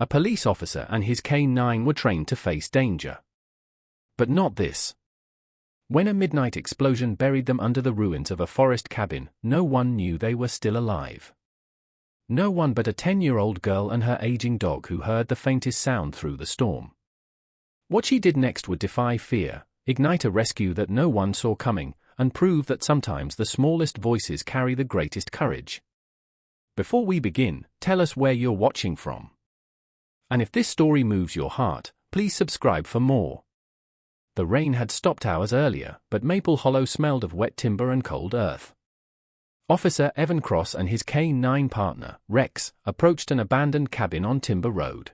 A police officer and his K9 were trained to face danger. But not this. When a midnight explosion buried them under the ruins of a forest cabin, no one knew they were still alive. No one but a 10-year-old girl and her aging dog who heard the faintest sound through the storm. What she did next would defy fear, ignite a rescue that no one saw coming, and prove that sometimes the smallest voices carry the greatest courage. Before we begin, tell us where you're watching from. And if this story moves your heart, please subscribe for more. The rain had stopped hours earlier, but Maple Hollow smelled of wet timber and cold earth. Officer Evan Cross and his K9 partner, Rex, approached an abandoned cabin on Timber Road.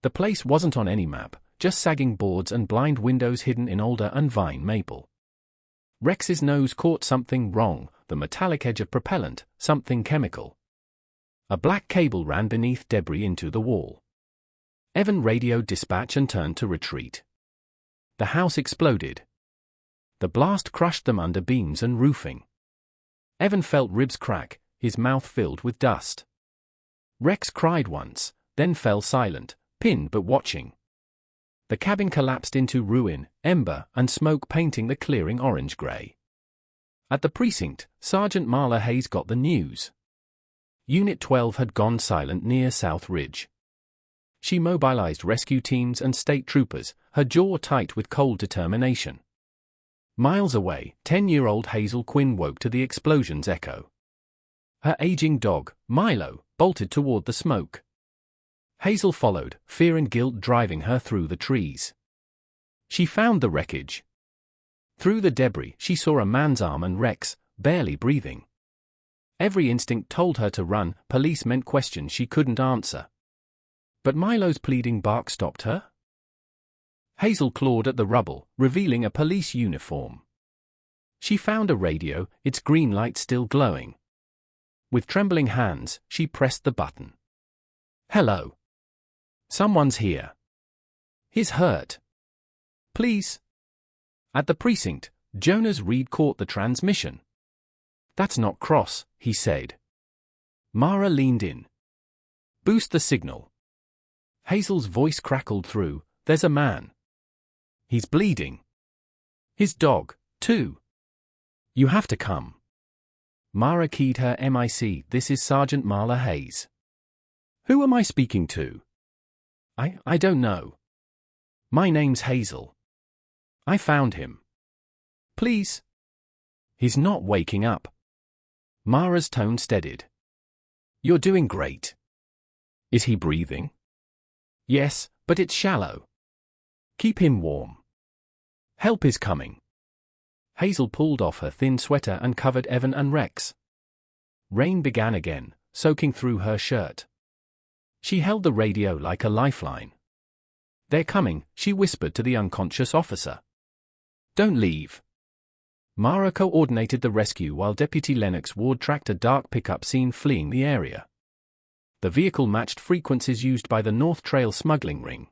The place wasn't on any map, just sagging boards and blind windows hidden in alder and vine maple. Rex's nose caught something wrong, the metallic edge of propellant, something chemical. A black cable ran beneath debris into the wall. Evan radioed dispatch and turned to retreat. The house exploded. The blast crushed them under beams and roofing. Evan felt ribs crack, his mouth filled with dust. Rex cried once, then fell silent, pinned but watching. The cabin collapsed into ruin, ember and smoke painting the clearing orange-gray. At the precinct, Sergeant Marla Hayes got the news. Unit 12 had gone silent near South Ridge. She mobilized rescue teams and state troopers, her jaw tight with cold determination. Miles away, 10-year-old Hazel Quinn woke to the explosion's echo. Her aging dog, Milo, bolted toward the smoke. Hazel followed, fear and guilt driving her through the trees. She found the wreckage. Through the debris, she saw a man's arm and Rex, barely breathing. Every instinct told her to run, police meant questions she couldn't answer. But Milo's pleading bark stopped her. Hazel clawed at the rubble, revealing a police uniform. She found a radio, its green light still glowing. With trembling hands, she pressed the button. "Hello. Someone's here. He's hurt. Please." At the precinct, Jonas Reed caught the transmission. "That's not Cross," he said. Mara leaned in. "Boost the signal." Hazel's voice crackled through, "There's a man. He's bleeding. His dog, too. You have to come." Mara keyed her MIC. "This is Sergeant Marla Hayes." "Who am I speaking to?" I don't know. My name's Hazel. I found him. Please." "He's not waking up." Mara's tone steadied. "You're doing great." "Is he breathing?" "Yes, but it's shallow. Keep him warm. Help is coming." Hazel pulled off her thin sweater and covered Evan and Rex. Rain began again, soaking through her shirt. She held the radio like a lifeline. "They're coming," she whispered to the unconscious officer. "Don't leave." Mara coordinated the rescue while Deputy Lennox Ward tracked a dark pickup seen fleeing the area. The vehicle matched frequencies used by the North Trail smuggling ring.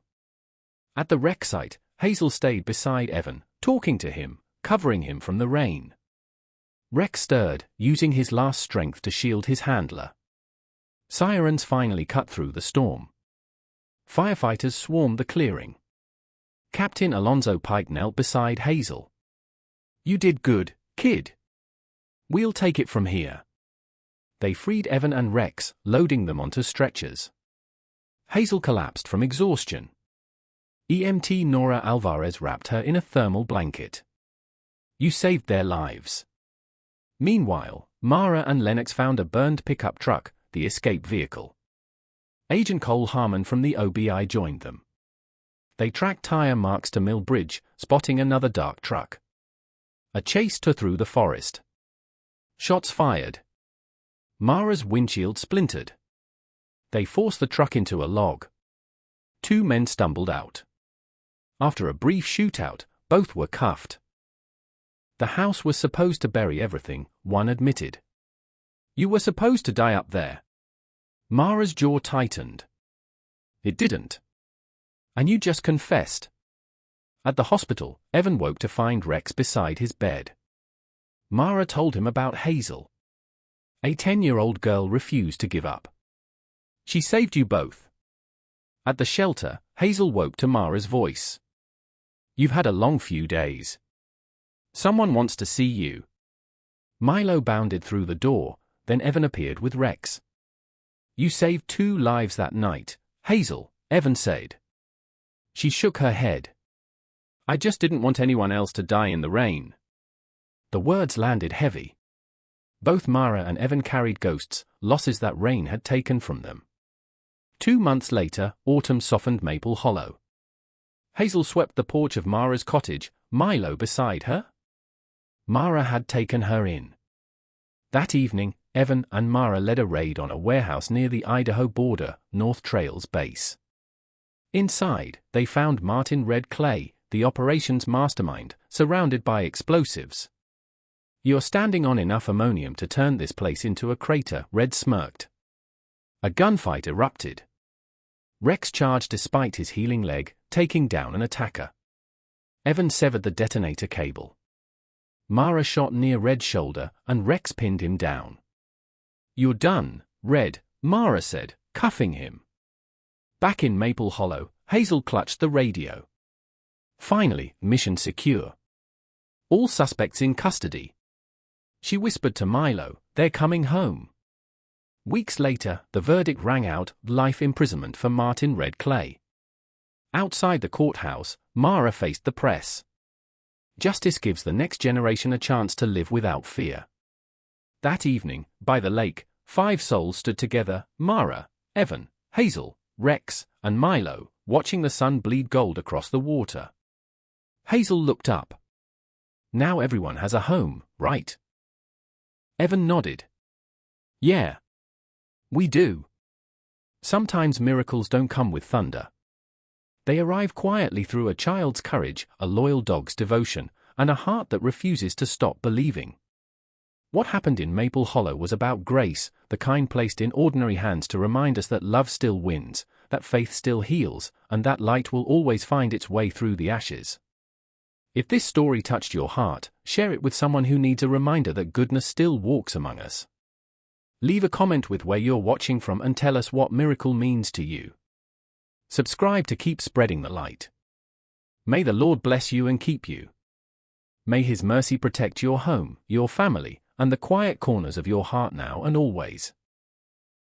At the wreck site, Hazel stayed beside Evan, talking to him, covering him from the rain. Rex stirred, using his last strength to shield his handler. Sirens finally cut through the storm. Firefighters swarmed the clearing. Captain Alonzo Pike knelt beside Hazel. "You did good, kid. We'll take it from here." They freed Evan and Rex, loading them onto stretchers. Hazel collapsed from exhaustion. EMT Nora Alvarez wrapped her in a thermal blanket. "You saved their lives." Meanwhile, Mara and Lennox found a burned pickup truck, the escape vehicle. Agent Cole Harmon from the OBI joined them. They tracked tire marks to Mill Bridge, spotting another dark truck. A chase tore through the forest. Shots fired. Mara's windshield splintered. They forced the truck into a log. 2 men stumbled out. After a brief shootout, both were cuffed. "The house was supposed to bury everything," one admitted. "You were supposed to die up there." Mara's jaw tightened. "It didn't." "And you just confessed." At the hospital, Evan woke to find Rex beside his bed. Mara told him about Hazel. A 10-year-old girl refused to give up. "She saved you both." At the shelter, Hazel woke to Mara's voice. "You've had a long few days. Someone wants to see you." Milo bounded through the door, then Evan appeared with Rex. "You saved 2 lives that night, Hazel," Evan said. She shook her head. "I just didn't want anyone else to die in the rain." The words landed heavy. Both Mara and Evan carried ghosts, losses that rain had taken from them. 2 months later, autumn softened Maple Hollow. Hazel swept the porch of Mara's cottage, Milo beside her. Mara had taken her in. That evening, Evan and Mara led a raid on a warehouse near the Idaho border, North Trail's base. Inside, they found Martin Red Clay, the operations mastermind, surrounded by explosives. "You're standing on enough ammonium to turn this place into a crater," Red smirked. A gunfight erupted. Rex charged despite his healing leg, taking down an attacker. Evan severed the detonator cable. Mara shot near Red's shoulder, and Rex pinned him down. "You're done, Red," Mara said, cuffing him. Back in Maple Hollow, Hazel clutched the radio. "Finally, mission secure. All suspects in custody." She whispered to Milo, "They're coming home." Weeks later, the verdict rang out, life imprisonment for Martin Red Clay. Outside the courthouse, Mara faced the press. Justice gives the next generation a chance to live without fear. That evening, by the lake, 5 souls stood together, Mara, Evan, Hazel, Rex, and Milo, watching the sun bleed gold across the water. Hazel looked up. "Now everyone has a home, right?" Evan nodded. "Yeah. We do. Sometimes miracles don't come with thunder. They arrive quietly through a child's courage, a loyal dog's devotion, and a heart that refuses to stop believing." What happened in Maple Hollow was about grace, the kind placed in ordinary hands to remind us that love still wins, that faith still heals, and that light will always find its way through the ashes. If this story touched your heart, share it with someone who needs a reminder that goodness still walks among us. Leave a comment with where you're watching from and tell us what miracle means to you. Subscribe to keep spreading the light. May the Lord bless you and keep you. May His mercy protect your home, your family, and the quiet corners of your heart now and always.